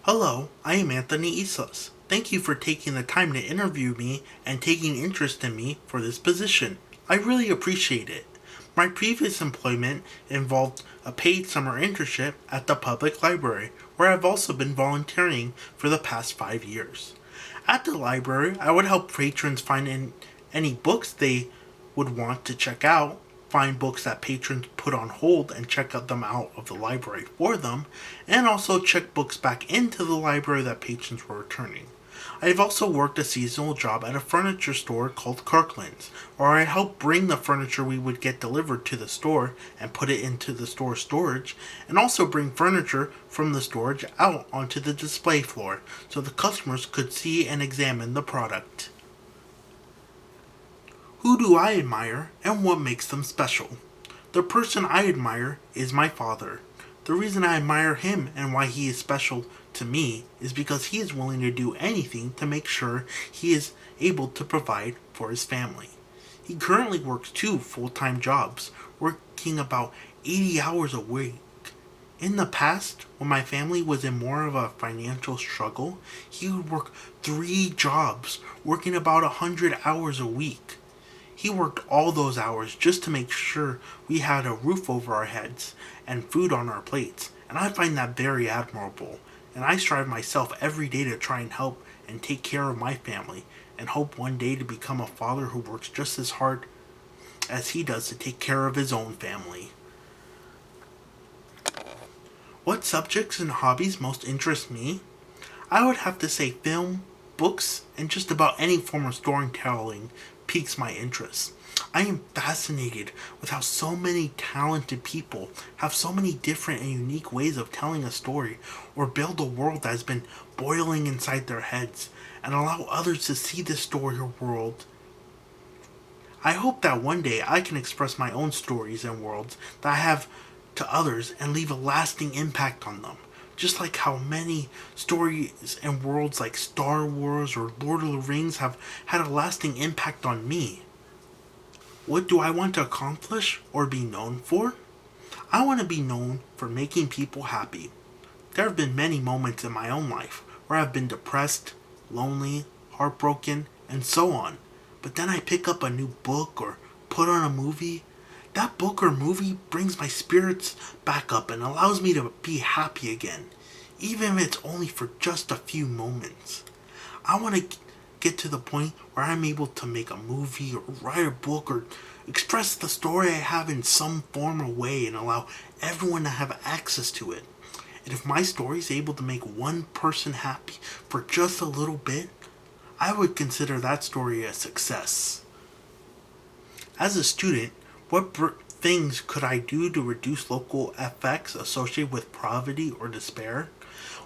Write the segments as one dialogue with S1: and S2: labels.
S1: Hello, I am Anthony AISLAS. Thank you for taking the time to interview me and taking interest in me for this position. I really appreciate it. My previous employment involved a paid summer internship at the public library, where I've also been volunteering for the past 5 years. At the library, I would help patrons find any books they would want to check out, find books that patrons put on hold and check them out of the library for them, and also check books back into the library that patrons were returning. I have also worked a seasonal job at a furniture store called Kirkland's, where I helped bring the furniture we would get delivered to the store and put it into the store storage, and also bring furniture from the storage out onto the display floor so the customers could see and examine the product. Who do I admire and what makes them special? The person I admire is my father. The reason I admire him and why he is special to me is because he is willing to do anything to make sure he is able to provide for his family. He currently works 2 full-time jobs, working about 80 hours a week. In the past, when my family was in more of a financial struggle, he would work 3 jobs, working about 100 hours a week. He worked all those hours just to make sure we had a roof over our heads and food on our plates, and I find that very admirable. And I strive myself every day to try and help and take care of my family, and hope one day to become a father who works just as hard as he does to take care of his own family. What subjects and hobbies most interest me? I would have to say film, books, and just about any form of storytelling piques my interest. I am fascinated with how so many talented people have so many different and unique ways of telling a story or build a world that has been boiling inside their heads and allow others to see this story or world. I hope that one day I can express my own stories and worlds that I have to others and leave a lasting impact on them. Just like how many stories and worlds like Star Wars or Lord of the Rings have had a lasting impact on me. What do I want to accomplish or be known for? I want to be known for making people happy. There have been many moments in my own life where I've been depressed, lonely, heartbroken, and so on. But then I pick up a new book or put on a movie. That book or movie brings my spirits back up and allows me to be happy again, even if it's only for just a few moments. I want to get to the point where I'm able to make a movie or write a book or express the story I have in some form or way and allow everyone to have access to it. And if my story is able to make one person happy for just a little bit, I would consider that story a success. As a student, what things could I do to reduce local effects associated with poverty or despair?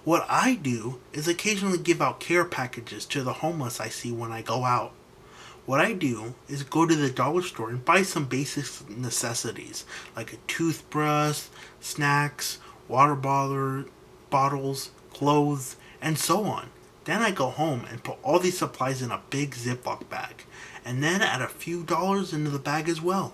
S1: What I do is occasionally give out care packages to the homeless I see when I go out. What I do is go to the dollar store and buy some basic necessities like a toothbrush, snacks, water bottles, clothes, and so on. Then I go home and put all these supplies in a big Ziploc bag, and then add a few dollars into the bag as well.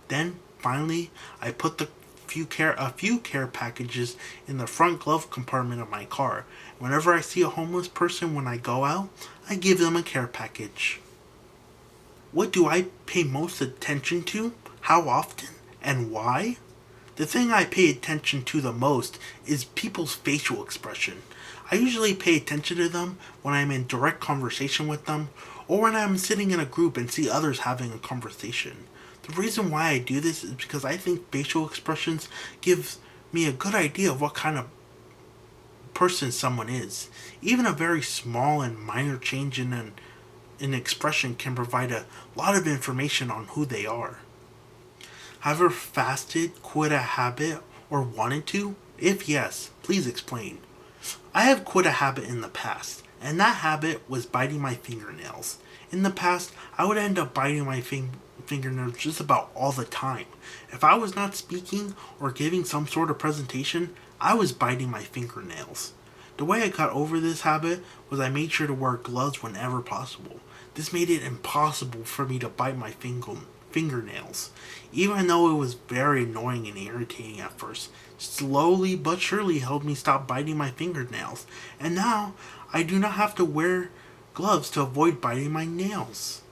S1: Then, finally, I put a few care packages in the front glove compartment of my car. Whenever I see a homeless person when I go out, I give them a care package. What do I pay most attention to? How often? And why? The thing I pay attention to the most is people's facial expression. I usually pay attention to them when I'm in direct conversation with them, or when I'm sitting in a group and see others having a conversation. The reason why I do this is because I think facial expressions give me a good idea of what kind of person someone is. Even a very small and minor change in an expression can provide a lot of information on who they are. Have you ever fasted, quit a habit, or wanted to? If yes, please explain. I have quit a habit in the past, and that habit was biting my fingernails. In the past, I would end up biting my fingernails just about all the time. If I was not speaking or giving some sort of presentation, I was biting my fingernails. The way I got over this habit was I made sure to wear gloves whenever possible. This made it impossible for me to bite my fingernails. Even though it was very annoying and irritating at first, slowly but surely helped me stop biting my fingernails. And now I do not have to wear gloves to avoid biting my nails.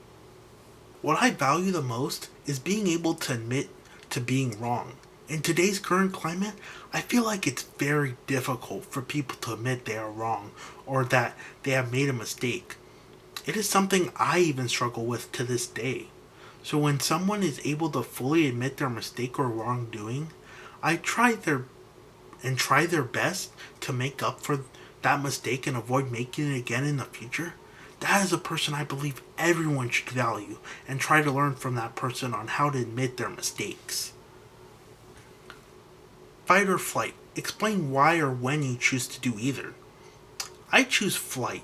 S1: What I value the most is being able to admit to being wrong. In today's current climate, I feel like it's very difficult for people to admit they are wrong or that they have made a mistake. It is something I even struggle with to this day. So when someone is able to fully admit their mistake or wrongdoing, I try their best to make up for that mistake and avoid making it again in the future. That is a person I believe everyone should value and try to learn from that person on how to admit their mistakes. Fight or flight. Explain why or when you choose to do either. I choose flight.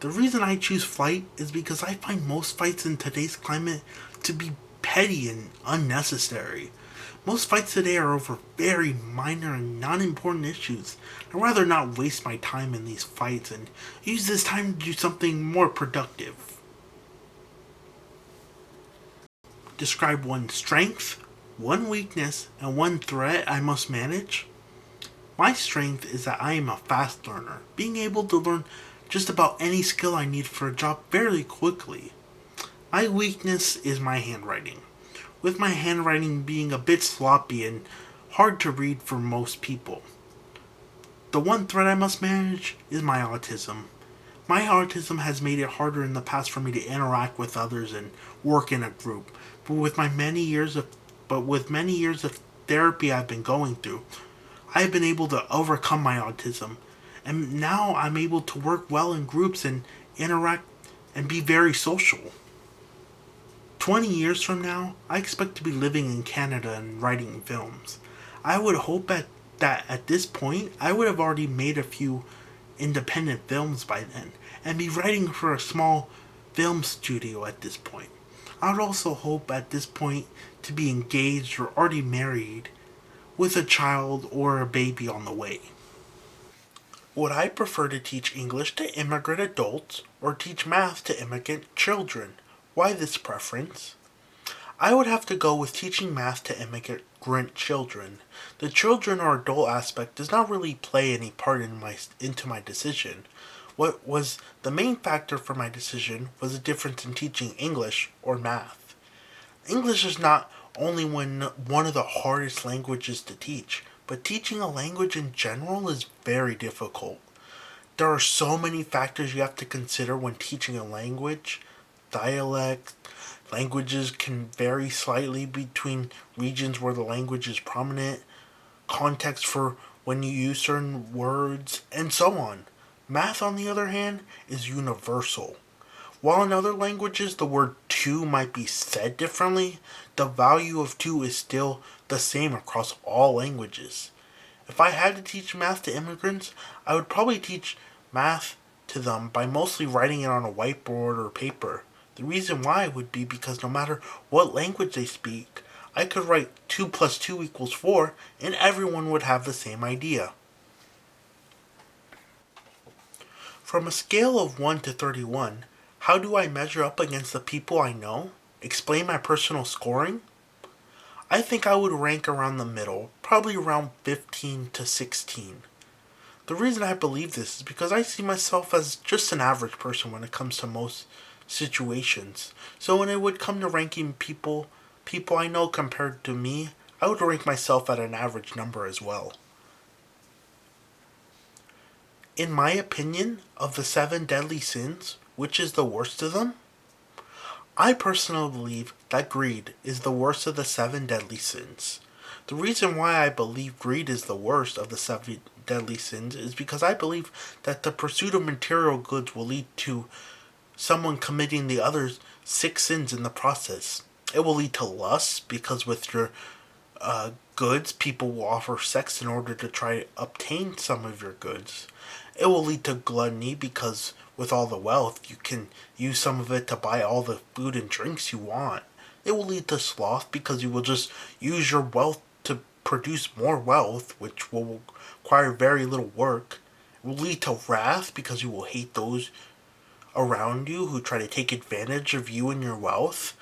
S1: The reason I choose flight is because I find most fights in today's climate to be petty and unnecessary. Most fights today are over very minor and non important issues. I'd rather not waste my time in these fights and use this time to do something more productive. Describe one strength, one weakness, and one threat I must manage. My strength is that I am a fast learner, being able to learn just about any skill I need for a job very quickly. My weakness is my handwriting, with my handwriting being a bit sloppy and hard to read for most people. The one threat I must manage is my autism. My autism has made it harder in the past for me to interact with others and work in a group. With many years of therapy I've been going through, I have been able to overcome my autism, and now I'm able to work well in groups and interact and be very social. 20 years from now, I expect to be living in Canada and writing films. I would hope that at this point, I would have already made a few independent films by then and be writing for a small film studio at this point. I would also hope at this point to be engaged or already married with a child or a baby on the way. Would I prefer to teach English to immigrant adults or teach math to immigrant children? Why this preference? I would have to go with teaching math to immigrant children. The children or adult aspect does not really play any part into my decision. What was the main factor for my decision was the difference in teaching English or math. English is not only one of the hardest languages to teach, but teaching a language in general is very difficult. There are so many factors you have to consider when teaching a language. Dialect, languages can vary slightly between regions where the language is prominent, context for when you use certain words, and so on. Math, on the other hand, is universal. While in other languages the word two might be said differently, the value of two is still the same across all languages. If I had to teach math to immigrants, I would probably teach math to them by mostly writing it on a whiteboard or paper. The reason why would be because no matter what language they speak, I could write 2 plus 2 equals 4 and everyone would have the same idea. From a scale of 1 to 31, how do I measure up against the people I know? Explain my personal scoring? I think I would rank around the middle, probably around 15 to 16. The reason I believe this is because I see myself as just an average person when it comes to most situations. So when it would come to ranking people I know compared to me, I would rank myself at an average number as well. In my opinion, of the 7 deadly sins, which is the worst of them? I personally believe that greed is the worst of the 7 deadly sins. The reason why I believe greed is the worst of the 7 deadly sins is because I believe that the pursuit of material goods will lead to someone committing the other 6 sins in the process. It will lead to lust because with your goods, people will offer sex in order to try to obtain some of your goods. It will lead to gluttony because with all the wealth, you can use some of it to buy all the food and drinks you want. It will lead to sloth because you will just use your wealth to produce more wealth, which will require very little work. It will lead to wrath because you will hate those around you who try to take advantage of you and your wealth.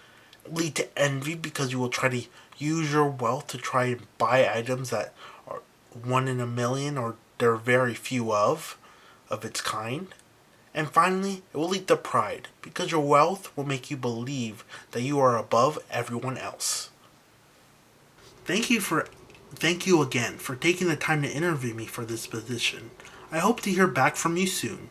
S1: lead to envy because you will try to use your wealth to try and buy items that are one in a million or there are very few of its kind. And finally, it will lead to pride because your wealth will make you believe that you are above everyone else. Thank you for Thank you again for taking the time to interview me for this position. I hope to hear back from you soon.